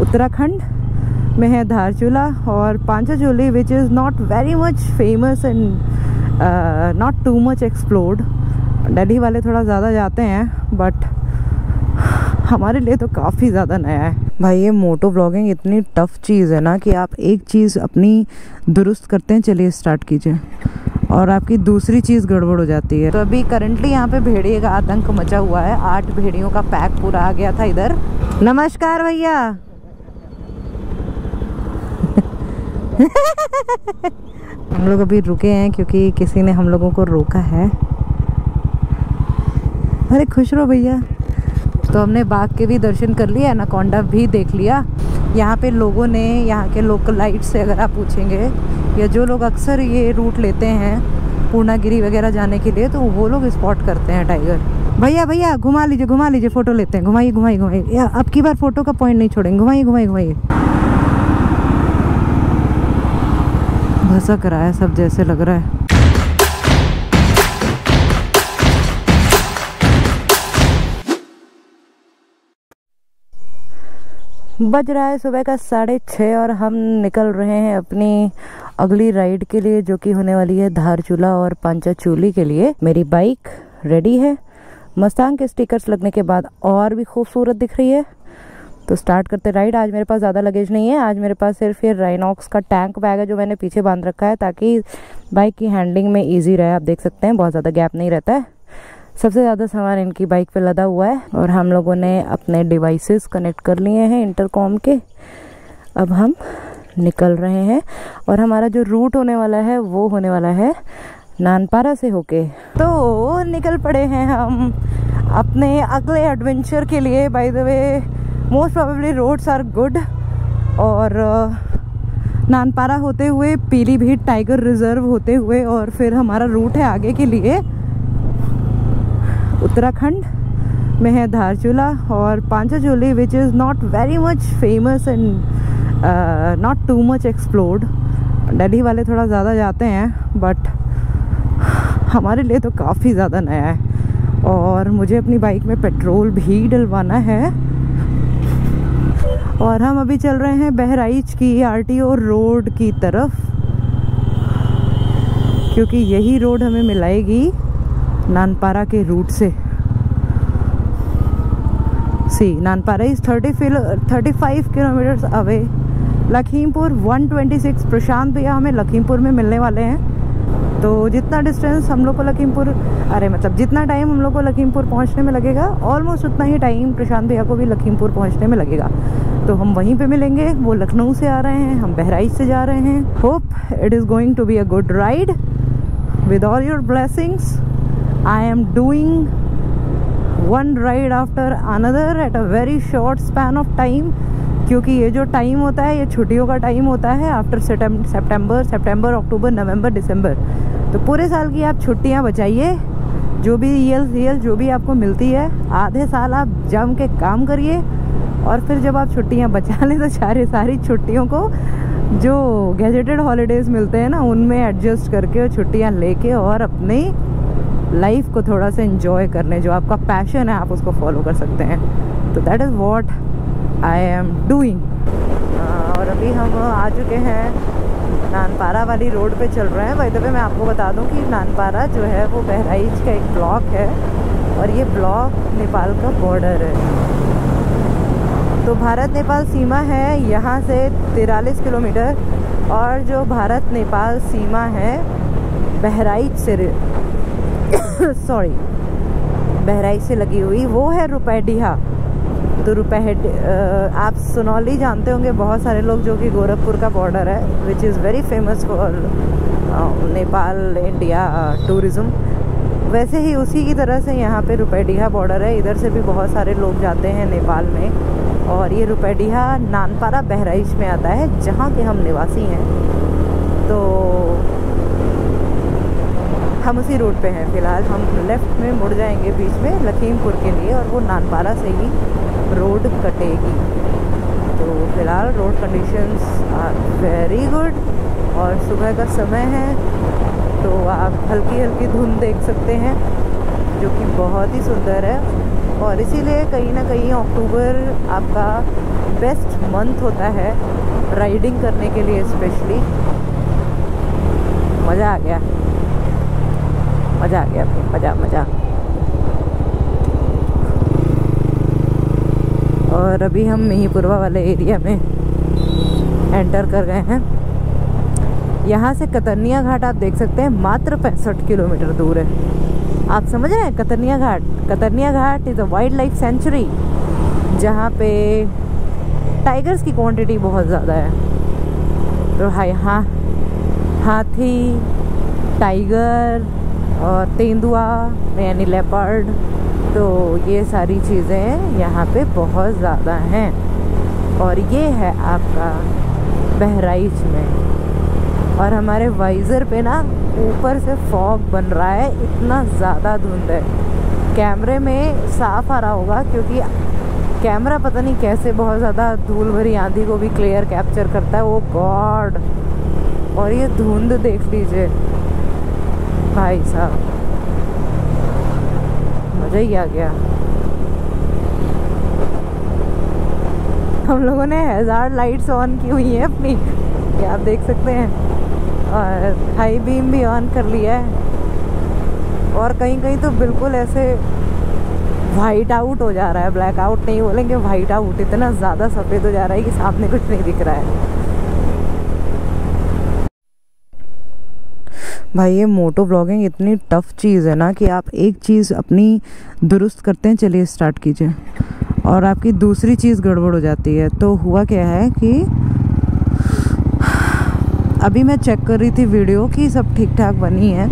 उत्तराखंड में है धारचूला और Panchachuli which is not very much famous and not too much explored. Delhi वाले थोड़ा ज़्यादा जाते हैं बट हमारे लिए तो काफ़ी ज़्यादा नया है। भाई ये मोटो व्लॉगिंग इतनी टफ चीज़ है ना कि आप एक चीज़ अपनी दुरुस्त करते हैं, चलिए स्टार्ट कीजिए, और आपकी दूसरी चीज़ गड़बड़ हो जाती है। तो अभी करंटली यहाँ पे भेड़िए का आतंक मचा हुआ है। 8 भेड़ियों का पैक पूरा आ गया था इधर। नमस्कार भैया। हम लोग अभी रुके हैं क्योंकि किसी ने हम लोगों को रोका है। अरे खुश रहो भैया। तो हमने बाघ के भी दर्शन कर लिया, एनाकोंडा भी देख लिया। यहाँ पे लोगों ने, यहाँ के लोकलाइट से अगर आप पूछेंगे, या जो लोग अक्सर ये रूट लेते हैं पूर्णागिरी वगैरह जाने के लिए, तो वो लोग स्पॉट करते हैं टाइगर। भैया घुमा लीजिए, फ़ोटो लेते हैं। घुमाइए। अब की बार फ़ोटो का पॉइंट नहीं छोड़ेंगे। घुमाइए। भसक रहा है सब, जैसे लग रहा है। बज रहा है सुबह का 6:30 और हम निकल रहे हैं अपनी अगली राइड के लिए, जो कि होने वाली है धारचूला और पांचाचूली के लिए। मेरी बाइक रेडी है। मस्तांग के स्टिकर्स लगने के बाद और भी खूबसूरत दिख रही है। तो स्टार्ट करते राइड। आज मेरे पास ज़्यादा लगेज नहीं है। आज मेरे पास सिर्फ ये राइनॉक्स का टैंक बैग है जो मैंने पीछे बांध रखा है ताकि बाइक की हैंडलिंग में ईजी रहे। आप देख सकते हैं बहुत ज़्यादा गैप नहीं रहता है। सबसे ज़्यादा सामान इनकी बाइक पे लदा हुआ है और हम लोगों ने अपने डिवाइसेस कनेक्ट कर लिए हैं इंटरकॉम के। अब हम निकल रहे हैं और हमारा जो रूट होने वाला है वो होने वाला है नानपारा से होके। तो निकल पड़े हैं हम अपने अगले एडवेंचर के लिए। By the way most probably roads are good. और नानपारा होते हुए पीलीभीत टाइगर रिजर्व होते हुए और फिर हमारा रूट है आगे के लिए उत्तराखंड में है धारचूला और Panchachuli which is not very much famous and not too much explored. Delhi वाले थोड़ा ज़्यादा जाते हैं बट हमारे लिए तो काफ़ी ज़्यादा नया है। और मुझे अपनी बाइक में पेट्रोल भी डलवाना है। और हम अभी चल रहे हैं बहराइच की RTO रोड की तरफ, क्योंकि यही रोड हमें मिलाएगी नानपारा के रूट से। Nanpara is 35 kilometres away. Lakhimpur 126। प्रशांत भैया हमें लखीमपुर में मिलने वाले हैं। तो जितना डिस्टेंस हम लोग को जितना टाइम हम लोग को लखीमपुर पहुंचने में लगेगा, ऑलमोस्ट उतना ही टाइम प्रशांत भैया को भी लखीमपुर पहुंचने में लगेगा। तो हम वहीं पे मिलेंगे। वो लखनऊ से आ रहे हैं, हम बहराइच से जा रहे हैं। Hope it is going to be a good ride with all your blessings. I am doing one ride after another at a very short span of time, क्योंकि ये जो टाइम होता है ये छुट्टियों का टाइम होता है। आफ्टर सितंबर, अक्टूबर, नवंबर, दिसंबर, तो पूरे साल की आप छुट्टियां बचाइए। जो भी EL जो भी आपको मिलती है, आधे साल आप जम के काम करिए और फिर जब आप छुट्टियां बचा लें तो सारी छुट्टियों को जो गैजेटेड हॉलीडेज मिलते हैं ना, उनमें एडजस्ट करके छुट्टियाँ लेके और अपनी लाइफ को थोड़ा सा एंजॉय करने, जो आपका पैशन है आप उसको फॉलो कर सकते हैं। तो that is what I am doing. और अभी हम आ चुके हैं नानपारा वाली रोड पे चल रहे हैं। बाय द वे मैं आपको बता दूं कि नानपारा जो है वो बहराइच का एक ब्लॉक है और ये ब्लॉक नेपाल का बॉर्डर है। तो भारत नेपाल सीमा है यहाँ से 43 किलोमीटर और जो भारत नेपाल सीमा है बहराइच से बहराइच से लगी हुई वो है रुपैडीहा। तो आप सुनौली जानते होंगे बहुत सारे लोग, जो कि गोरखपुर का बॉर्डर है which is very famous for Nepal India tourism. वैसे ही उसी की तरह से यहाँ पे रुपैडीहा बॉर्डर है। इधर से भी बहुत सारे लोग जाते हैं नेपाल में। और ये रुपैडीहा नानपारा बहराइच में आता है जहाँ के हम निवासी हैं। तो हम उसी रोड पे हैं फ़िलहाल। हम लेफ़्ट में मुड़ जाएंगे बीच में लखीमपुर के लिए और वो नानपारा से ही रोड कटेगी। तो फ़िलहाल road conditions are very good और सुबह का समय है तो आप हल्की हल्की धुंध देख सकते हैं जो कि बहुत ही सुंदर है। और इसीलिए कहीं ना कहीं अक्टूबर आपका बेस्ट मंथ होता है राइडिंग करने के लिए स्पेशली। मज़ा आ गया, मज़ा आ गया, मज़ा मज़ा। और अभी हम मिहीपुरवा वाले एरिया में एंटर कर गए हैं। यहाँ से कतरनिया घाट आप देख सकते हैं मात्र 65 किलोमीटर दूर है। आप समझ रहे हैं Katarniya Ghat? Katarniya Ghat is a wild life sanctuary जहाँ पे टाइगर्स की क्वांटिटी बहुत ज़्यादा है। तो यहाँ हाथी, टाइगर और तेंदुआ यानी लेपर्ड, तो ये सारी चीज़ें यहाँ पे बहुत ज़्यादा हैं। और ये है आपका बहराइच में। और हमारे वाइज़र पे ना ऊपर से फॉग बन रहा है, इतना ज़्यादा धुंध है। कैमरे में साफ आ रहा होगा क्योंकि कैमरा पता नहीं कैसे बहुत ज़्यादा धूल भरी आंधी को भी क्लियर कैप्चर करता है। ओ गॉड! और ये धुंध देख लीजिए भाई साहब, मज़ा ही आ गया। हम लोगों ने हैज़ार्ड लाइट्स ऑन की हुई है अपनी, ये आप देख सकते हैं। और हाई बीम भी ऑन कर लिया है। और कहीं कहीं तो बिल्कुल ऐसे वाइट आउट हो जा रहा है, ब्लैक आउट नहीं बोलेंगे, वाइट आउट। इतना ज़्यादा सफ़ेद हो जा रहा है कि सामने कुछ नहीं दिख रहा है। भाई ये मोटो ब्लॉगिंग इतनी टफ चीज़ है ना कि आप एक चीज़ अपनी दुरुस्त करते हैं, चलिए स्टार्ट कीजिए, और आपकी दूसरी चीज़ गड़बड़ हो जाती है। तो हुआ क्या है कि अभी मैं चेक कर रही थी वीडियो कि सब ठीक ठाक बनी है,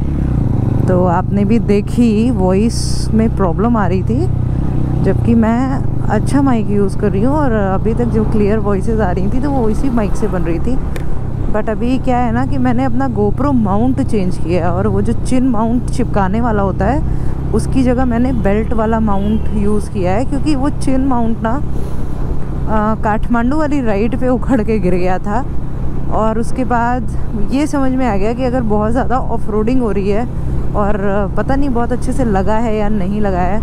तो आपने भी देखी वॉइस में प्रॉब्लम आ रही थी, जबकि मैं अच्छा माइक यूज़ कर रही हूँ और अभी तक जो क्लियर वॉइसेस आ रही थी तो वो इसी माइक से बन रही थी। बट अभी क्या है ना कि मैंने अपना गोप्रो माउंट चेंज किया है, और वो जो चिन माउंट चिपकाने वाला होता है उसकी जगह मैंने बेल्ट वाला माउंट यूज़ किया है, क्योंकि वो चिन माउंट ना काठमांडू वाली राइड पे उखड़ के गिर गया था। और उसके बाद ये समझ में आ गया कि अगर बहुत ज़्यादा ऑफ रोडिंग हो रही है और पता नहीं बहुत अच्छे से लगा है या नहीं लगा है,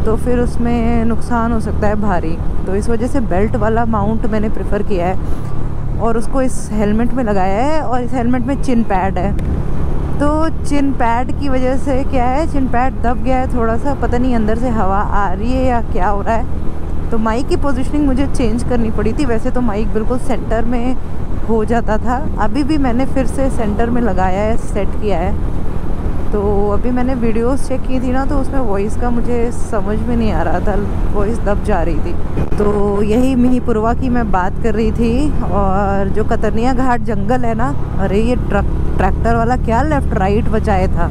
तो फिर उसमें नुकसान हो सकता है भारी। तो इस वजह से बेल्ट वाला माउंट मैंने प्रेफर किया है और उसको इस हेलमेट में लगाया है। और इस हेलमेट में चिन पैड है, तो चिन पैड की वजह से क्या है, चिन पैड दब गया है थोड़ा सा, पता नहीं अंदर से हवा आ रही है या क्या हो रहा है। तो माइक की पोजीशनिंग मुझे चेंज करनी पड़ी थी। वैसे तो माइक बिल्कुल सेंटर में हो जाता था, अभी भी मैंने फिर से सेंटर में लगाया है, सेट किया है। तो अभी मैंने वीडियोस चेक की थी ना, तो उसमें वॉइस का मुझे समझ में नहीं आ रहा था, वॉइस दब जा रही थी। तो यही मिहीपुरवा की मैं बात कर रही थी। और जो कतरनिया घाट जंगल है ना, अरे ये ट्रैक्टर वाला क्या लेफ्ट राइट बचाया था।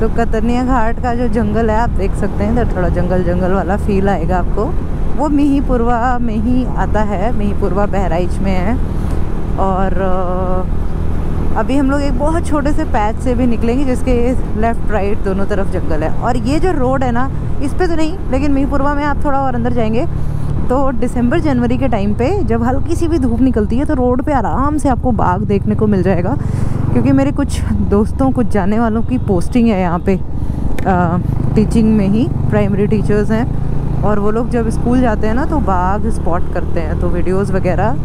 तो कतरनिया घाट का जो जंगल है आप देख सकते हैं, तो थोड़ा जंगल जंगल वाला फील आएगा आपको। वो मिहीपुरवा में ही आता है, मिहीपुरवा बहराइच में है। और अभी हम लोग एक बहुत छोटे से पैच से भी निकलेंगे जिसके लेफ़्ट राइट दोनों तरफ जंगल है। और ये जो रोड है ना, इस पे तो नहीं, लेकिन मिहीपुरवा में आप थोड़ा और अंदर जाएंगे तो दिसंबर जनवरी के टाइम पे जब हल्की सी भी धूप निकलती है तो रोड पे आराम से आपको बाघ देखने को मिल जाएगा। क्योंकि मेरे कुछ दोस्तों, कुछ जाने वालों की पोस्टिंग है यहाँ पे टीचिंग में ही, प्राइमरी टीचर्स हैं, और वो लोग जब स्कूल जाते हैं ना तो बाघ स्पॉट करते हैं, तो वीडियोज़ वगैरह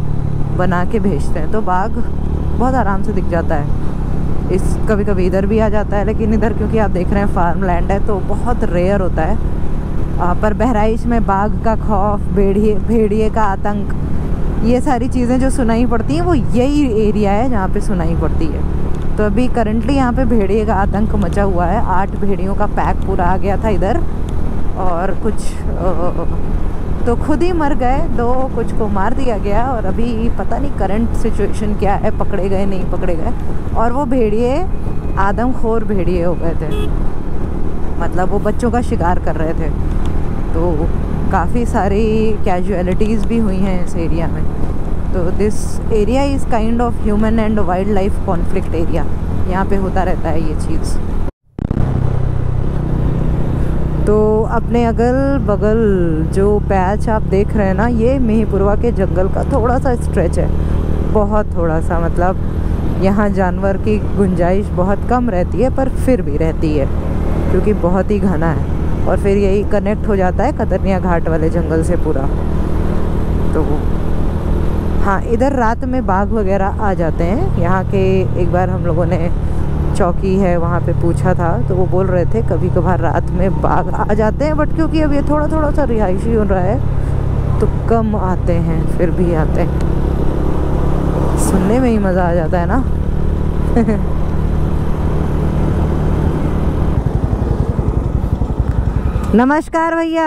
बना के भेजते हैं, तो बाघ बहुत आराम से दिख जाता है। कभी कभी इधर भी आ जाता है, लेकिन इधर क्योंकि आप देख रहे हैं फार्म लैंड है तो बहुत रेयर होता है। पर बहराइच में बाघ का खौफ, भेड़िए का आतंक, ये सारी चीज़ें जो सुनाई पड़ती हैं वो यही एरिया है जहाँ पे सुनाई पड़ती है। तो अभी करंटली यहाँ पे भेड़िए का आतंक मचा हुआ है। 8 भेड़ियों का पैक पूरा आ गया था इधर, और कुछ तो खुद ही मर गए, 2 कुछ को मार दिया गया। और अभी पता नहीं करंट सिचुएशन क्या है, पकड़े गए नहीं पकड़े गए। और वो भेड़िए आदमखोर भेड़िए हो गए थे, मतलब वो बच्चों का शिकार कर रहे थे। तो काफ़ी सारी कैजुअलिटीज़ भी हुई हैं इस एरिया में। तो this area is kind of human and wild life conflict area, यहाँ पे होता रहता है ये चीज़। तो अपने अगल बगल जो पैच आप देख रहे हैं ना, ये मिहीपुरवा के जंगल का थोड़ा सा स्ट्रेच है, बहुत थोड़ा सा, मतलब यहाँ जानवर की गुंजाइश बहुत कम रहती है, पर फिर भी रहती है क्योंकि बहुत ही घना है। और फिर यही कनेक्ट हो जाता है कतरनिया घाट वाले जंगल से पूरा। लोगों को। हाँ, इधर रात में बाघ वगैरह आ जाते हैं। यहाँ के एक बार हम लोगों ने चौकी है वहाँ पे पूछा था, तो वो बोल रहे थे कभी कभार रात में बाघ आ जाते हैं, बट क्योंकि अब ये थोड़ा थोड़ा सा रिहायशी हो रहा है तो कम आते हैं, फिर भी आते हैं। सुनने में ही मज़ा आ जाता है ना। नमस्कार भैया।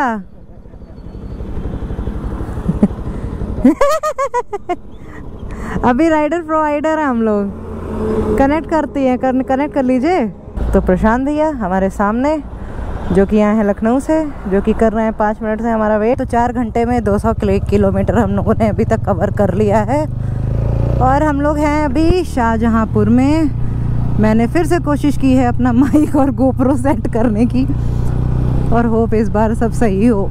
अभी राइडर प्रोवाइडर है हम लोग, कनेक्ट करती हैं, कनेक्ट कर लीजिए। तो प्रशांत भैया हमारे सामने, जो कि यहाँ है लखनऊ से, जो कि कर रहे हैं 5 मिनट से हमारा वेट। तो 4 घंटे में 200 किलोमीटर हम लोगों ने अभी तक कवर कर लिया है। और हम लोग हैं अभी शाहजहांपुर में। मैंने फिर से कोशिश की है अपना माइक और गोप्रो सेट करने की, और होप इस बार सब सही हो।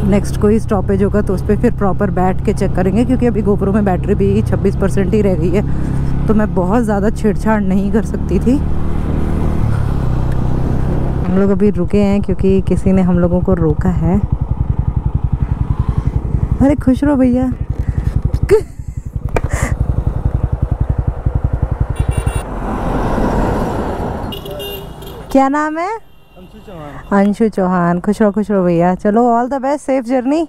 नेक्स्ट कोई स्टॉपेज होगा तो उस पर फिर प्रॉपर बैठ के चेक करेंगे, क्योंकि अभी गोप्रो में बैटरी भी 26% ही रह गई है, तो मैं बहुत ज़्यादा छेड़छाड़ नहीं कर सकती थी। हम लोग अभी रुके हैं क्योंकि किसी ने हम लोगों को रोका है। अरे खुश रहो भैया। क्या नाम है? अंशु चौहान। खुश रहो भैया। चलो all the best, safe journey.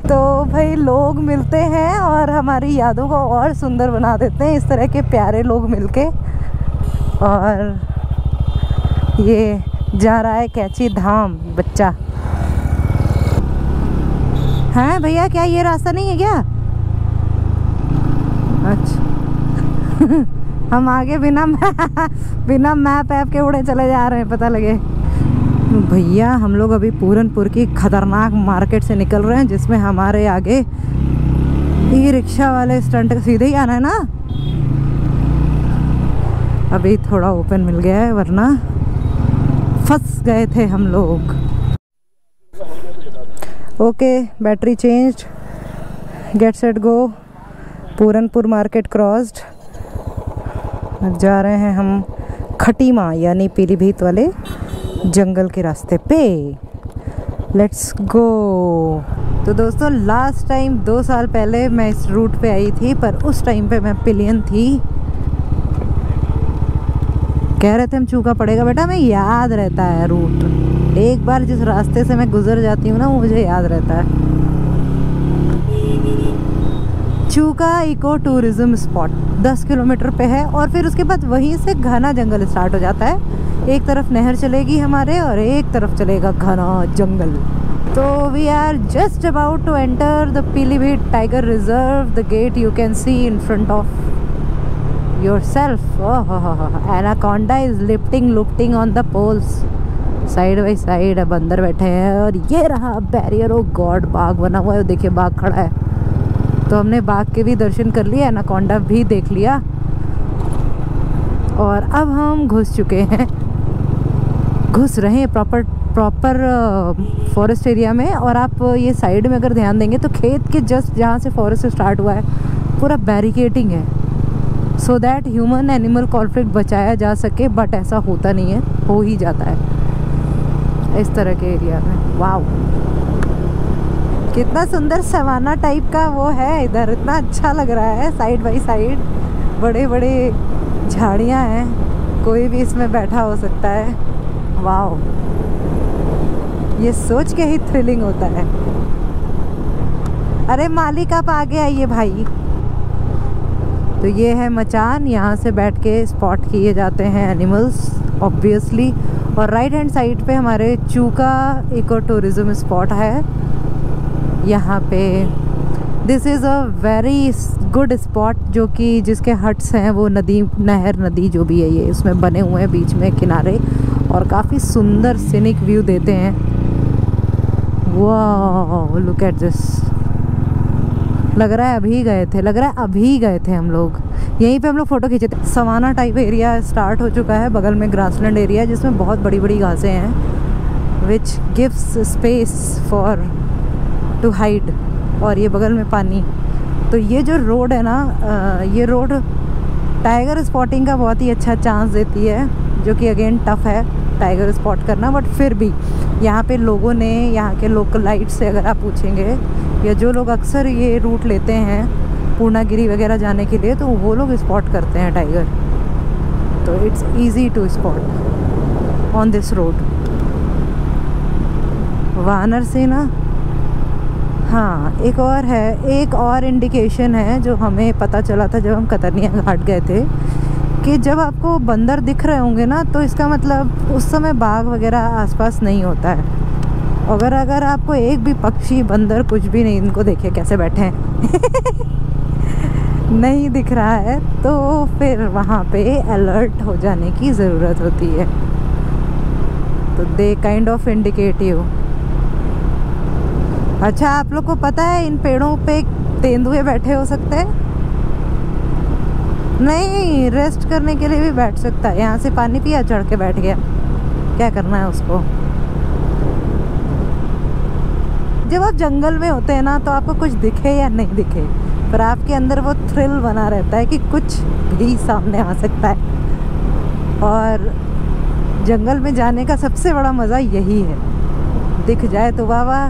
तो भाई लोग मिलते हैं और हमारी यादों को और सुंदर बना देते हैं, इस तरह के प्यारे लोग मिलके। और ये जा रहा है कैची धाम बच्चा। हैं भैया, क्या ये रास्ता नहीं है क्या? अच्छा। हम आगे बिना मैप ऐप के उड़े चले जा रहे हैं, पता लगे। भैया हम लोग अभी पूरनपुर की खतरनाक मार्केट से निकल रहे हैं, जिसमें हमारे आगे ई रिक्शा वाले स्टंट सीधे ही आना है ना। अभी थोड़ा ओपन मिल गया है, वरना फंस गए थे हम लोग। Okay, battery changed, get set go. Puranpur market crossed. जा रहे हैं हम खटीमा यानी पीलीभीत वाले जंगल के रास्ते पे। Let's go. तो दोस्तों लास्ट टाइम 2 साल पहले मैं इस रूट पे आई थी, पर उस टाइम पे मैं पिलियन थी। कह रहे थे हम चूका पड़ेगा, बेटा मैं याद रहता है रूट। एक बार जिस रास्ते से मैं गुजर जाती हूँ ना, वो मुझे याद रहता है। चूका इको टूरिज्म स्पॉट 10 किलोमीटर पे है, और फिर उसके बाद वहीं से घना जंगल स्टार्ट हो जाता है। एक तरफ नहर चलेगी हमारे और एक तरफ चलेगा घना जंगल। तो we are just about to enter the Pilibhit tiger reserve. The gate you can see in front of yourself. Anaconda is lifting on the poles side by side. अब अंदर बैठे हैं और ये रहा बैरियर। ओ गॉड, बाघ बना हुआ है, देखिए बाघ खड़ा है। तो हमने बाघ के भी दर्शन कर लिए, एनाकोंडा भी देख लिया, और अब हम घुस रहे हैं प्रॉपर फॉरेस्ट एरिया में। और आप ये साइड में अगर ध्यान देंगे तो खेत के जस्ट जहाँ से फॉरेस्ट स्टार्ट हुआ है पूरा बैरिकेडिंग है, so that human animal conflict बचाया जा सके। बट ऐसा होता नहीं है, हो ही जाता है इस तरह के एरिया में। वाओ, कितना सुंदर सवाना टाइप का वो है इधर, इतना अच्छा लग रहा है। साइड बाई साइड बड़े बड़े झाड़ियाँ हैं, कोई भी इसमें बैठा हो सकता है। वाओ, ये सोच के ही थ्रिलिंग होता है। अरे मालिक आप आगे आइए भाई। तो ये है मचान, यहाँ से बैठ के स्पॉट किए जाते हैं एनिमल्स ऑब्वियसली। और राइट हैंड साइड पे हमारे चूका इको टूरिज्म स्पॉट है। यहाँ पे this is a very good spot, जो कि जिसके हट्स हैं वो नदी जो भी है ये उसमें बने हुए हैं बीच में किनारे, और काफ़ी सुंदर सीनिक व्यू देते हैं। वाह, लुक एट दिस। लग रहा है अभी गए थे हम लोग। यहीं पे हम लोग फ़ोटो खींचे थे। सवाना टाइप एरिया स्टार्ट हो चुका है, बगल में ग्रासलैंड एरिया जिसमें बहुत बड़ी बड़ी घासें हैं, which gives space for to hide. और ये बगल में पानी। तो ये जो रोड है ना, ये रोड टाइगर स्पॉटिंग का बहुत ही अच्छा चांस देती है, जो कि अगेन टफ है। टाइगर स्पॉट करना, बट फिर भी यहाँ पे लोगों ने, यहाँ के लोकलाइट से अगर आप पूछेंगे, या जो लोग अक्सर ये रूट लेते हैं पूर्णागिरी वगैरह जाने के लिए, तो वो लोग स्पॉट करते हैं टाइगर। तो it's easy to spot on this road. वानर से ना, हाँ एक और है, एक और इंडिकेशन है जो हमें पता चला था जब हम कतरनिया घाट गए थे, कि जब आपको बंदर दिख रहे होंगे ना, तो इसका मतलब उस समय बाघ वगैरह आसपास नहीं होता है। अगर आपको एक भी पक्षी, बंदर, कुछ भी नहीं, इनको देखिए कैसे बैठे हैं नहीं दिख रहा है, तो फिर वहाँ पे अलर्ट हो जाने की ज़रूरत होती है। तो they kind of indicate you. अच्छा, आप लोग को पता है इन पेड़ों पे तेंदुए बैठे हो सकते हैं? नहीं, रेस्ट करने के लिए भी बैठ सकता है। यहाँ से पानी पिया, चढ़ के बैठ गया, क्या करना है उसको। जब आप जंगल में होते हैं ना, तो आपको कुछ दिखे या नहीं दिखे, पर आपके अंदर वो थ्रिल बना रहता है कि कुछ भी सामने आ सकता है। और जंगल में जाने का सबसे बड़ा मज़ा यही है, दिख जाए तो वाह वाह,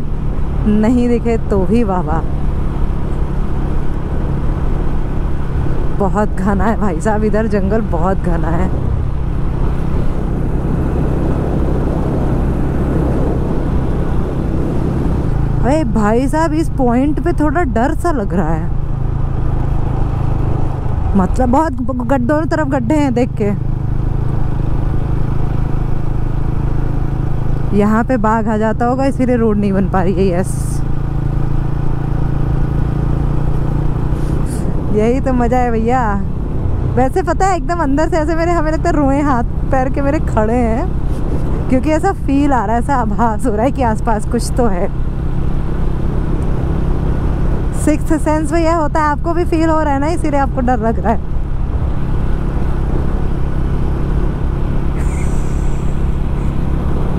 नहीं दिखे तो भी वाह वाह। बहुत घना है भाई साहब, इधर जंगल बहुत घना है। अरे भाई साहब, इस पॉइंट पे थोड़ा डर सा लग रहा है, मतलब बहुत दोनों तरफ गड्ढे हैं देख के। यहाँ पे बाघ आ जाता होगा, इसीलिए रोड नहीं बन पा रही है। यस, यही तो मजा है भैया। वैसे पता है, एकदम अंदर से ऐसे हमें लगता है रोए हाथ पैर के मेरे खड़े हैं, क्योंकि ऐसा फील आ रहा है, ऐसा आभास हो रहा है कि आसपास कुछ तो है। सिक्स्थ सेंस भैया होता है, आपको भी फील हो रहा है ना, इसीलिए आपको डर लग रहा है।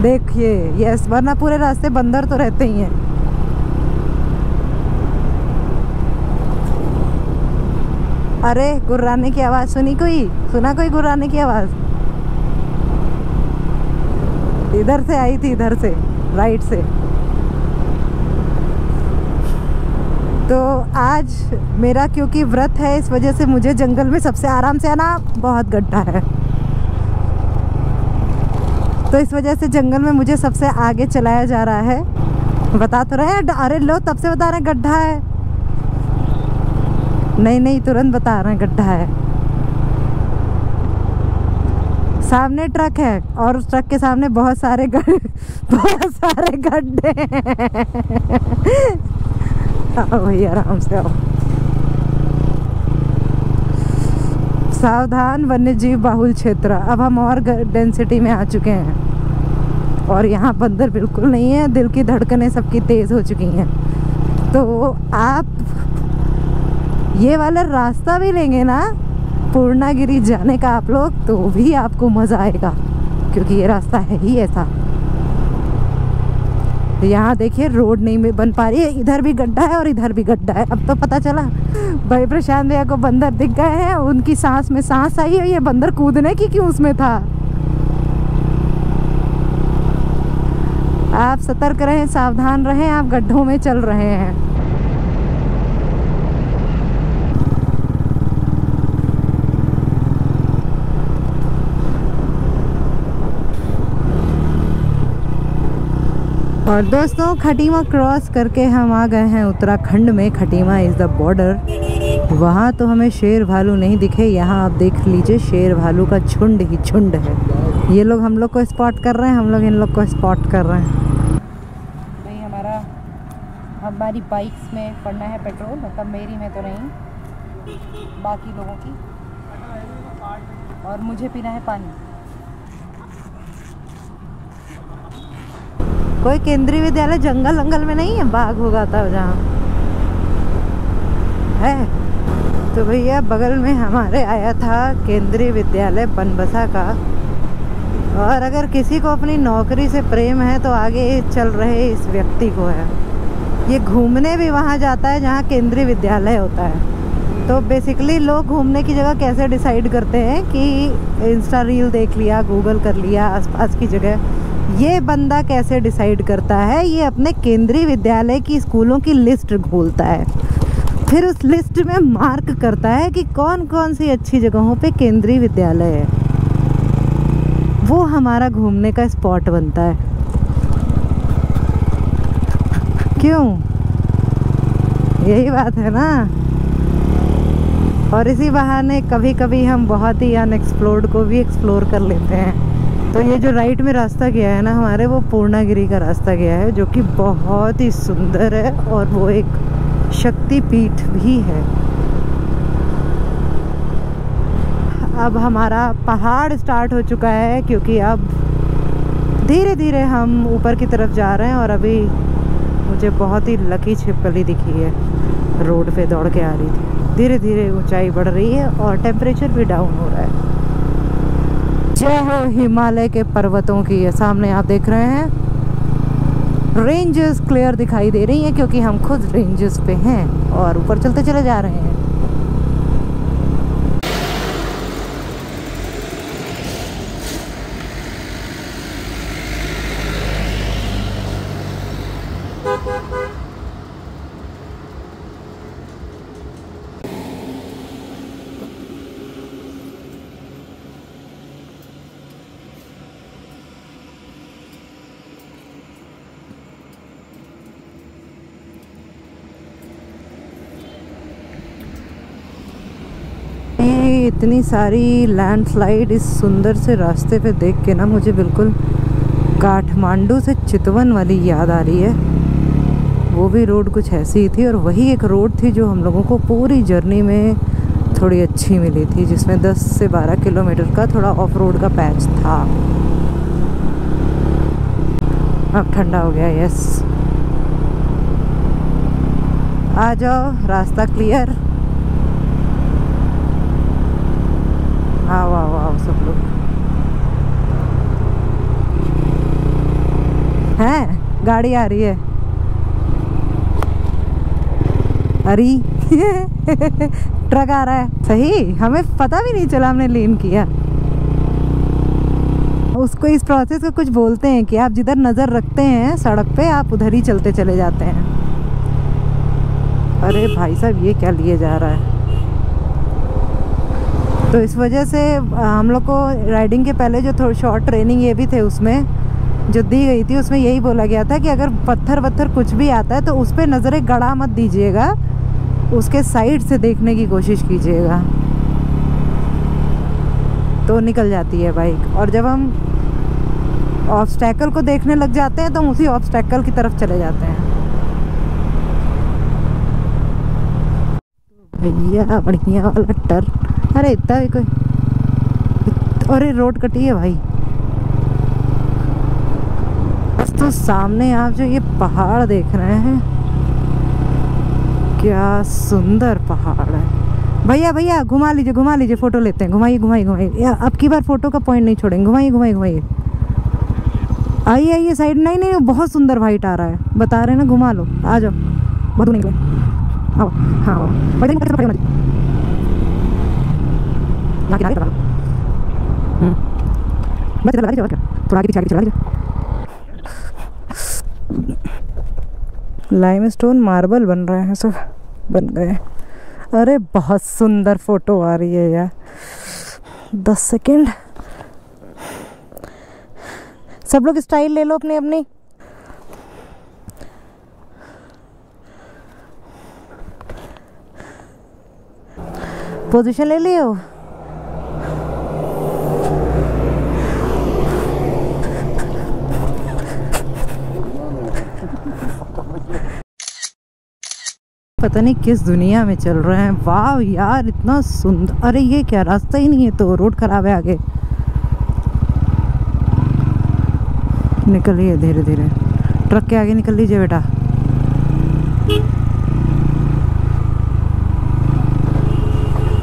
देखिए, यस, वरना पूरे रास्ते बंदर तो रहते ही हैं। अरे गुर्राने की आवाज़ सुना कोई गुर्राने की आवाज़? इधर से आई थी, इधर से, राइट से। तो आज मेरा क्योंकि व्रत है, इस वजह से मुझे जंगल में सबसे आराम से आना, बहुत गड्ढा है तो इस वजह से जंगल में मुझे सबसे आगे चलाया जा रहा है। बता तो रहे हैं, अरे लो, तब से बता रहे हैं गड्ढा है। नहीं, तुरंत बता रहे हैं गड्ढा है। सामने ट्रक है और उस ट्रक के सामने बहुत सारे गड्ढे आओ भैया, आराम से आओ। सावधान, वन्यजीव बाहुल क्षेत्र। अब हम और डेंसिटी में आ चुके हैं और यहाँ बंदर बिल्कुल नहीं है। दिल की धड़कनें सबकी तेज हो चुकी हैं। तो आप ये वाला रास्ता भी लेंगे ना पूर्णागिरी जाने का आप लोग, तो भी आपको मज़ा आएगा, क्योंकि ये रास्ता है ही ऐसा। यहाँ देखिए, रोड नहीं बन पा रही है, इधर भी गड्ढा है और इधर भी गड्ढा है। अब तो पता चला भाई प्रशांत भैया को बंदर दिख गए हैं, उनकी सांस में सांस आई है। ये बंदर कूदने की क्यों उसमें था। आप सतर्क रहें, सावधान रहें, आप गड्ढों में चल रहे हैं। और दोस्तों, खटीमा क्रॉस करके हम आ गए हैं उत्तराखंड में। Khatima is the border. वहाँ तो हमें शेर भालू नहीं दिखे, यहाँ आप देख लीजिए शेर भालू का झुंड ही झुंड है। ये लोग हम लोग को स्पॉट कर रहे हैं, हम लोग इन लोग को स्पॉट कर रहे हैं। भाई हमारी बाइक्स में पड़ना है पेट्रोल, मतलब मेरी में तो नहीं, बाकी लोगों की, और मुझे पीना है पानी। कोई केंद्रीय विद्यालय जंगल में नहीं है, बाघ होगा था जहाँ है। तो भैया बगल में हमारे आया था केंद्रीय विद्यालय बनबसा का। और अगर किसी को अपनी नौकरी से प्रेम है तो आगे चल रहे इस व्यक्ति को है। ये घूमने भी वहाँ जाता है जहाँ केंद्रीय विद्यालय होता है। तो बेसिकली लोग घूमने की जगह कैसे डिसाइड करते हैं कि इंस्टा रील देख लिया, गूगल कर लिया आसपास की जगह। ये बंदा कैसे डिसाइड करता है, ये अपने केंद्रीय विद्यालय की स्कूलों की लिस्ट खोलता है, फिर उस लिस्ट में मार्क करता है कि कौन कौन सी अच्छी जगहों पे केंद्रीय विद्यालय है, वो हमारा घूमने का स्पॉट बनता है। क्यों? यही बात है ना। और इसी बहाने कभी कभी हम बहुत ही अनएक्सप्लोर्ड को भी एक्सप्लोर कर लेते हैं। तो ये जो राइट में रास्ता गया है ना हमारे, वो पूर्णागिरी का रास्ता गया है, जो कि बहुत ही सुंदर है और वो एक शक्तिपीठ भी है। अब हमारा पहाड़ स्टार्ट हो चुका है, क्योंकि अब धीरे धीरे हम ऊपर की तरफ जा रहे हैं। और अभी मुझे बहुत ही लकी छिपकली दिखी है, रोड पे दौड़ के आ रही थी। धीरे धीरे ऊंचाई बढ़ रही है और टेम्परेचर भी डाउन हो रहा है। जय हो हिमालय के पर्वतों की। ये सामने आप देख रहे हैं रेंजेस क्लियर दिखाई दे रही हैं, क्योंकि हम खुद रेंजेस पे हैं और ऊपर चलते चले जा रहे हैं। इतनी सारी लैंडस्लाइड इस सुंदर से रास्ते पे देख के ना मुझे बिल्कुल काठमांडू से चितवन वाली याद आ रही है। वो भी रोड कुछ ऐसी ही थी, और वही एक रोड थी जो हम लोगों को पूरी जर्नी में थोड़ी अच्छी मिली थी, जिसमें 10 से 12 किलोमीटर का थोड़ा ऑफ रोड का पैच था। अब ठंडा हो गया। यस, आ जाओ, रास्ता क्लियर। आओ आओ आओ सब लोग। हैं, गाड़ी आ रही है। अरे ट्रक आ रहा है। सही, हमें पता भी नहीं चला, हमने लेन किया। उसको, इस प्रोसेस को कुछ बोलते हैं कि आप जिधर नज़र रखते हैं सड़क पे, आप उधर ही चलते चले जाते हैं। अरे भाई साहब, ये क्या लिए जा रहा है? तो इस वजह से हम लोग को राइडिंग के पहले जो थोड़ी शॉर्ट ट्रेनिंग ये भी थे, उसमें जो दी गई थी, उसमें यही बोला गया था कि अगर पत्थर वत्थर कुछ भी आता है तो उस पर नज़रें गड़ा मत दीजिएगा, उसके साइड से देखने की कोशिश कीजिएगा, तो निकल जाती है बाइक। और जब हम ऑब्स्टैकल को देखने लग जाते हैं तो हम उसी ऑब्स्टैकल की तरफ चले जाते हैं। भैया बढ़िया वाला टर्न। अरे इतना भी कोई, अरे रोड कटी है भाई। बस तो सामने आप जो ये पहाड़ देख रहे हैं, क्या सुंदर पहाड़ है। भैया भैया घुमा लीजिए, फोटो लेते हैं। घुमाइए घुमाइए घुमाइए, अब की बार फोटो का पॉइंट नहीं छोड़ेंगे। घुमाइए घुमाइए घुमाइए। आइए आइए साइड। नहीं नहीं, बहुत सुंदर वाइट आ रहा है, बता रहे हैं ना, घुमा लो। आ जाओ, बहुत नहीं आओ। हाँ आओ, थोड़ा आगे पीछे चला लीजिए। लाइमस्टोन मार्बल बन रहे हैं, सब बन गए। अरे बहुत सुंदर फोटो आ रही है यार। 10 सेकेंड, सब लोग स्टाइल ले लो अपनी अपनी। पोजीशन ले लियो। पता नहीं किस दुनिया में चल रहे हैं। वाह यार, इतना सुंदर। अरे ये क्या, रास्ता ही नहीं है, तो रोड खराब है आगे। निकलिए धीरे धीरे, ट्रक के आगे निकल लीजिए बेटा।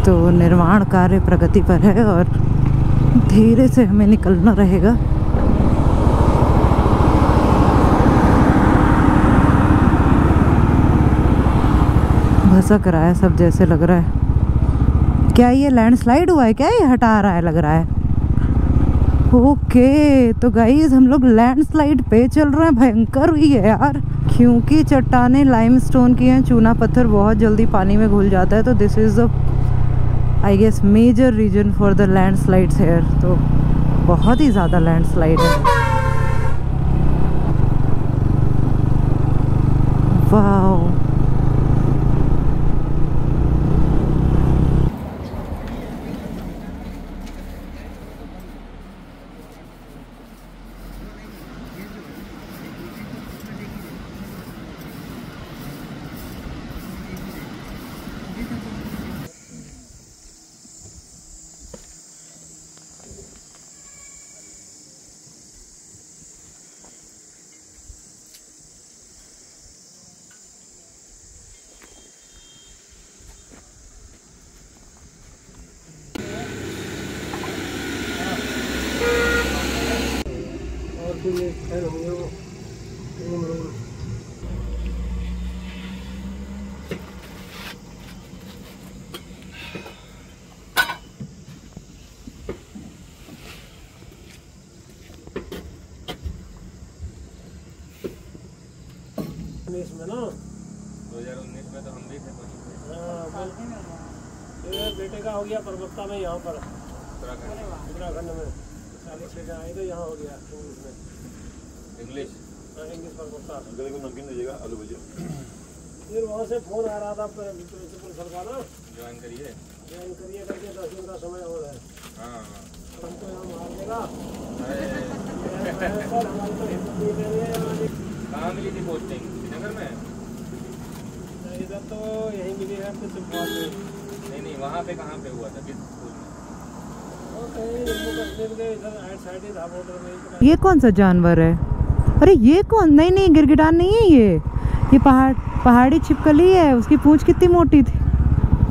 तो निर्माण कार्य प्रगति पर है और धीरे से हमें निकलना रहेगा। भसक रहा है सब, जैसे लग रहा है। क्या ये लैंडस्लाइड हुआ है क्या? ये हटा रहा है लग रहा है। ओके तो गाइस हम लोग लैंडस्लाइड पे चल रहे हैं। भयंकर हुई है यार, क्योंकि चट्टानें लाइमस्टोन की हैं, चूना पत्थर बहुत जल्दी पानी में घुल जाता है। तो this is the I guess major reason for the landslides here. तो बहुत ही ज़्यादा लैंडस्लाइड है। वाओ में ना 2019 में तो हम भी थे। बेटे का हो गया परबत्ता में, यहाँ पर उत्तराखंड में 40 से आए तो यहाँ हो गया इंग्लिश परबत्ता। नमकीन दीजिएगा, आलू भुजिया। फिर वहाँ से फोन आ रहा था प्रिंसिपल सर का ना, ज्वाइन करिए करके 10 दिन का समय हो रहा है। हाँ हमको यहाँ मार देगा। हमारी तो हिम्मत नहीं दे रही है। कहाँ मिली थी पोस्टिंग? श्रीनगर में? इधर तो यही मिली है आपको चिंपाल में। नहीं वहाँ पे कहाँ पे हुआ था? किस स्कूल में? ये कौन सा जानवर है? अरे ये कौन? नहीं गिरगिटान नहीं है ये पहाड़ी छिपकली है। उसकी पूंछ कितनी मोटी थी।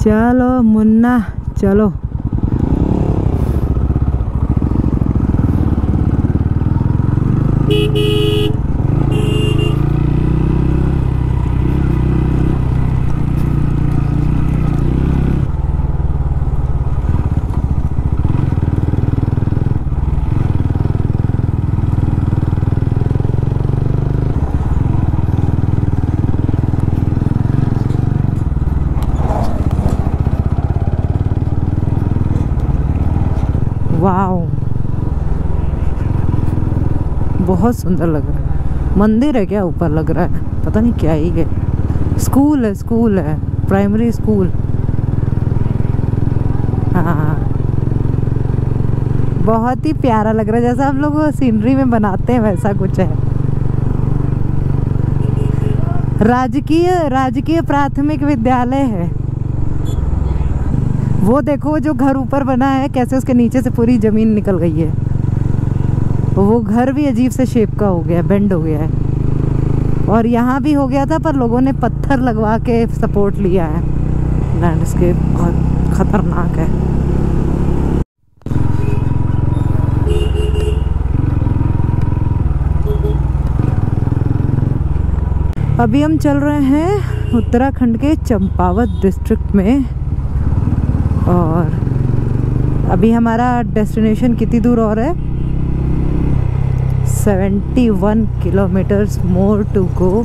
चलो मुन्ना चलो। वाओ बहुत सुंदर लग रहा है। मंदिर है क्या ऊपर? लग रहा है पता नहीं क्या ही है। स्कूल है प्राइमरी स्कूल। हाँ बहुत ही प्यारा लग रहा है, जैसा हम लोग सीनरी में बनाते हैं वैसा कुछ है। राजकीय प्राथमिक विद्यालय है। वो देखो जो घर ऊपर बना है कैसे उसके नीचे से पूरी जमीन निकल गई है। वो घर भी अजीब से शेप का हो गया, बेंड हो गया है। और यहाँ भी हो गया था पर लोगों ने पत्थर लगवा के सपोर्ट लिया है। लैंडस्केप बहुत खतरनाक है। अभी हम चल रहे हैं उत्तराखंड के चंपावत डिस्ट्रिक्ट में। और अभी हमारा डेस्टिनेशन कितनी दूर और है? 71 किलोमीटर्स मोर टू गो।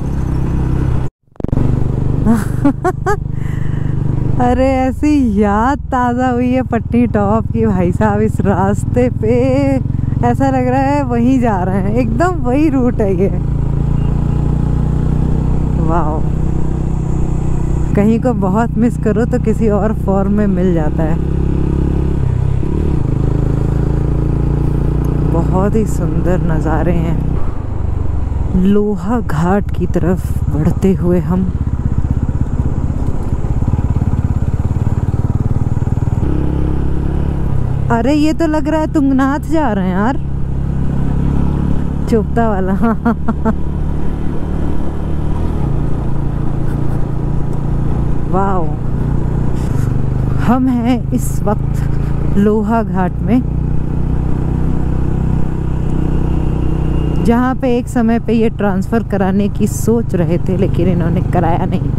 अरे ऐसी याद ताज़ा हुई है पटनी टॉप की भाई साहब। इस रास्ते पे ऐसा लग रहा है वहीं जा रहे हैं, एकदम वही रूट है ये। वाओ कहीं को बहुत मिस करो तो किसी और फॉर्म में मिल जाता है। बहुत ही सुंदर नज़ारे हैं। लोहा घाट की तरफ बढ़ते हुए हम अरे ये तो लग रहा है तुंगनाथ जा रहे हैं यार, चोपता वाला। वाओ हम हैं इस वक्त लोहा घाट में, जहाँ पे एक समय पे ये ट्रांसफ़र कराने की सोच रहे थे लेकिन इन्होंने कराया नहीं।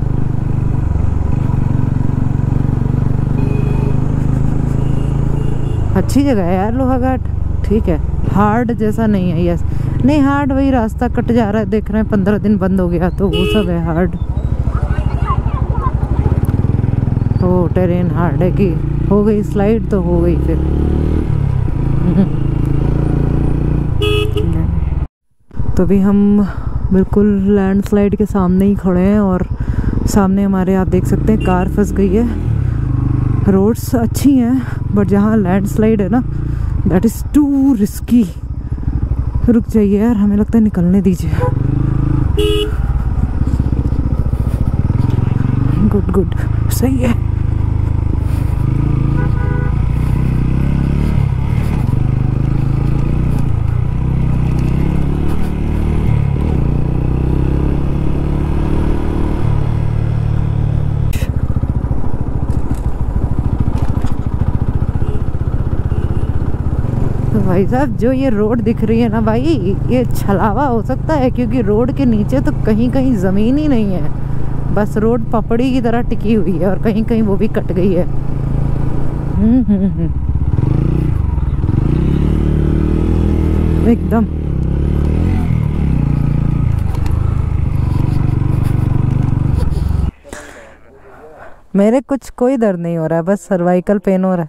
अच्छी जगह है यार लोहाघाट, ठीक है। हार्ड जैसा नहीं है, यस नहीं हार्ड वही रास्ता कट जा रहा है, देख रहे हैं 15 दिन बंद हो गया तो वो सब है हार्ड। ओ टेरेन हार्ड है कि हो गई स्लाइड तो हो गई फिर। तो अभी हम बिल्कुल लैंडस्लाइड के सामने ही खड़े हैं और सामने हमारे आप देख सकते हैं कार फंस गई है। रोड्स अच्छी हैं बट जहाँ लैंडस्लाइड है ना दैट इज़ टू रिस्की। रुक जाइए यार, हमें लगता है निकलने दीजिए। गुड गुड सही है। भाई साहब जो ये रोड दिख रही है ना भाई, ये छलावा हो सकता है क्योंकि रोड के नीचे तो कहीं कहीं ज़मीन ही नहीं है, बस रोड पपड़ी की तरह टिकी हुई है और कहीं कहीं वो भी कट गई है। एकदम मेरे कुछ कोई दर्द नहीं हो रहा है, बस सर्वाइकल पेन हो रहा है।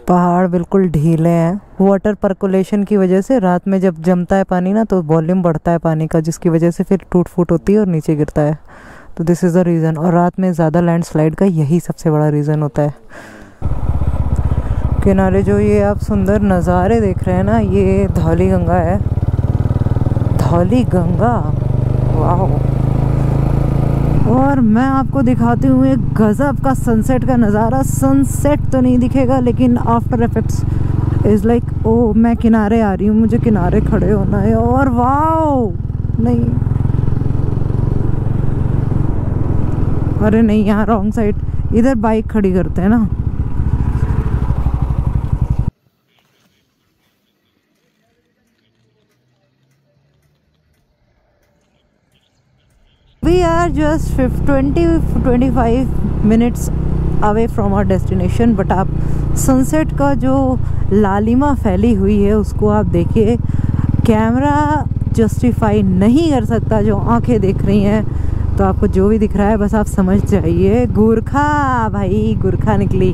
पहाड़ बिल्कुल ढीले हैं, वाटर पर्कुलेशन की वजह से रात में जब जमता है पानी ना तो वॉल्यूम बढ़ता है पानी का, जिसकी वजह से फिर टूट फूट होती है और नीचे गिरता है। तो दिस इज़ द रीज़न। और रात में ज़्यादा लैंडस्लाइड का यही सबसे बड़ा रीज़न होता है। किनारे जो ये आप सुंदर नज़ारे देख रहे हैं ना, ये धौली गंगा है। धौली गंगा, वाह। और मैं आपको दिखाती हूँ एक गजब का सनसेट का नज़ारा। सनसेट तो नहीं दिखेगा लेकिन आफ्टर इफेक्ट्स इज़ लाइक, ओ मैं किनारे आ रही हूँ, मुझे किनारे खड़े होना है। और वाओ नहीं, अरे नहीं यहाँ रॉन्ग साइड, इधर बाइक खड़ी करते हैं ना। We are just 20-25 minutes away from our destination, but आप सनसेट का जो लालिमा फैली हुई है उसको आप देखिए। कैमरा जस्टिफाई नहीं कर सकता जो आंखें देख रही हैं, तो आपको जो भी दिख रहा है बस आप समझ जाइए। गुरखा भाई, गुरखा निकली।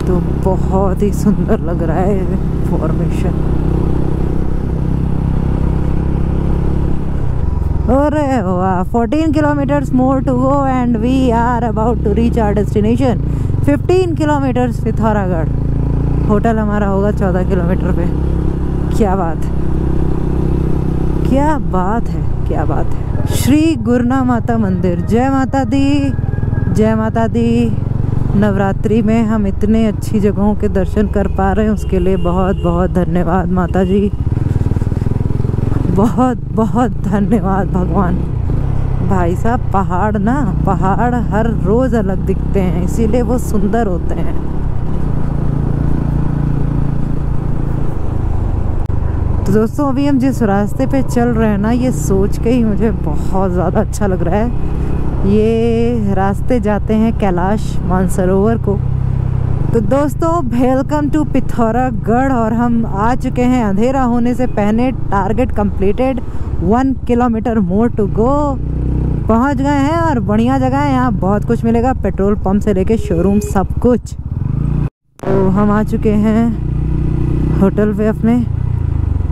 तो बहुत ही सुंदर लग रहा है फॉर्मेशन। अरे वाह, 14 kilometers more to go and we are about to reach our destination. 15 kilometers Pithoragarh. Hotel हमारा होगा 14 किलोमीटर पे। क्या बात है, क्या बात है, क्या बात है। श्री गुरना माता मंदिर, जय माता दी, जय माता दी। नवरात्रि में हम इतने अच्छी जगहों के दर्शन कर पा रहे हैं उसके लिए बहुत बहुत धन्यवाद माता जी, बहुत बहुत धन्यवाद भगवान। भाई साहब पहाड़ ना, पहाड़ हर रोज़ अलग दिखते हैं, इसीलिए वो सुंदर होते हैं। तो दोस्तों अभी हम जिस रास्ते पे चल रहे हैं ना, ये सोच के ही मुझे बहुत ज़्यादा अच्छा लग रहा है। ये रास्ते जाते हैं कैलाश मानसरोवर को। तो दोस्तों वेलकम टू पिथौरागढ़, और हम आ चुके हैं अंधेरा होने से पहले। Target completed, 1 kilometre more to go. पहुंच गए हैं और बढ़िया जगह है, यहाँ बहुत कुछ मिलेगा, पेट्रोल पंप से लेके शोरूम सब कुछ। तो हम आ चुके हैं होटल पे अपने।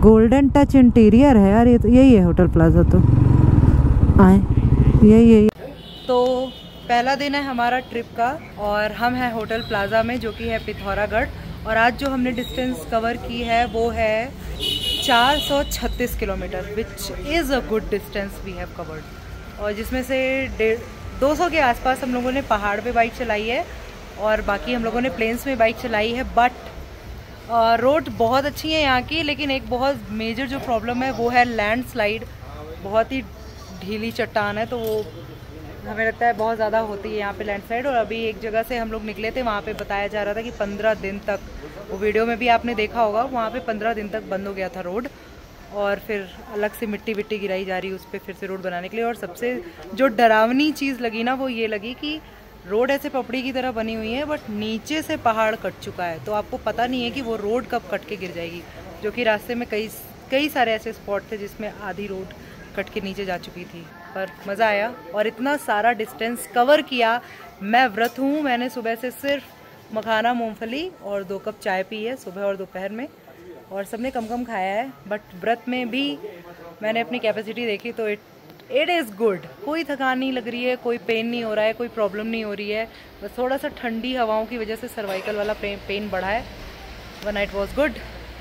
गोल्डन टच इंटीरियर है यार, ये तो यही है होटल प्लाजा। तो आए, यही। तो पहला दिन है हमारा ट्रिप का और हम हैं होटल प्लाजा में जो कि है पिथौरागढ़। और आज जो हमने डिस्टेंस कवर की है वो है 436 kilometre, which is a good distance we have covered. और जिसमें से 200 के आसपास हम लोगों ने पहाड़ पे बाइक चलाई है और बाकी हम लोगों ने प्लेन्स में बाइक चलाई है। बट रोड बहुत अच्छी है यहाँ की, लेकिन एक बहुत मेजर जो प्रॉब्लम है वो है लैंडस्लाइड। बहुत ही ढीली चट्टान है तो वो हमें लगता है बहुत ज़्यादा होती है यहाँ पे लैंडस्लाइड। और अभी एक जगह से हम लोग निकले थे, वहाँ पे बताया जा रहा था कि 15 दिन तक, वो वीडियो में भी आपने देखा होगा, वहाँ पे 15 दिन तक बंद हो गया था रोड। और फिर अलग से मिट्टी विट्टी गिराई जा रही है उस पर फिर से रोड बनाने के लिए। और सबसे जो डरावनी चीज़ लगी ना वो ये लगी कि रोड ऐसे पपड़ी की तरह बनी हुई है बट नीचे से पहाड़ कट चुका है, तो आपको पता नहीं है कि वो रोड कब कट के गिर जाएगी। जो कि रास्ते में कई सारे ऐसे स्पॉट थे जिसमें आधी रोड कट के नीचे जा चुकी थी, पर मज़ा आया और इतना सारा डिस्टेंस कवर किया। मैं व्रत हूँ, मैंने सुबह से सिर्फ मखाना मूंगफली और 2 कप चाय पी है सुबह और दोपहर में, और सबने कम कम खाया है। बट व्रत में भी मैंने अपनी कैपेसिटी देखी तो इट इज़ गुड। कोई थकान नहीं लग रही है, कोई पेन नहीं हो रहा है, कोई प्रॉब्लम नहीं हो रही है। बस थोड़ा सा ठंडी हवाओं की वजह से सर्वाइकल वाला पेन बढ़ा है, वरना इट वॉज गुड।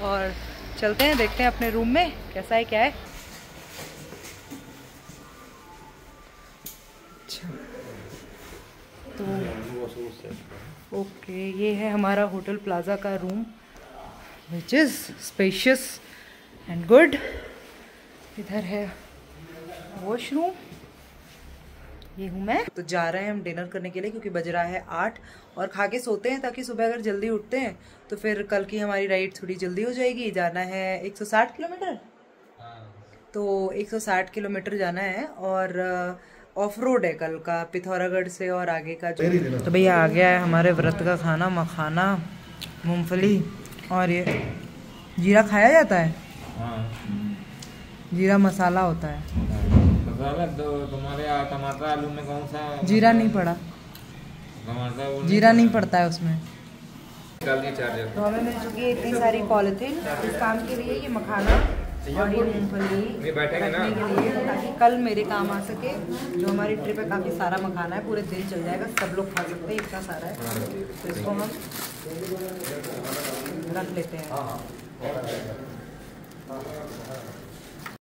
और चलते हैं, देखते हैं अपने रूम में कैसा है क्या है। अच्छा तो ओके, ये है हमारा होटल प्लाजा का room which is spacious and good. इधर है वॉशरूम, ये हूँ मैं। तो जा रहे हैं हम डिनर करने के लिए क्योंकि बज रहा है 8 और खा के सोते हैं ताकि सुबह अगर जल्दी उठते हैं तो फिर कल की हमारी राइड थोड़ी जल्दी हो जाएगी। जाना है 160 किलोमीटर, तो 160 किलोमीटर जाना है और ऑफ रोड है कल का, पिथौरागढ़ से और आगे का जो। तो भैया आ गया है हमारे व्रत का खाना, मखाना मूंगफली और ये जीरा खाया जाता है। जीरा मसाला होता है। मसाला तो तुम्हारे टमाटर आलू में कौन सा जीरा नहीं पड़ा, जीरा नहीं पड़ता है उसमें। तो हमें मिल चुकी है इतनी सारी पॉलिथीन इस काम के लिए, ये मखाना और ये मूंगफली रखने के लिए, ताकि कल मेरे काम आ सके। जो हमारी ट्रिप है काफ़ी सारा मखाना है, पूरे दिन चल जाएगा, सब लोग खा सकते हैं, इतना सारा है। तो इसको हम रख लेते हैं।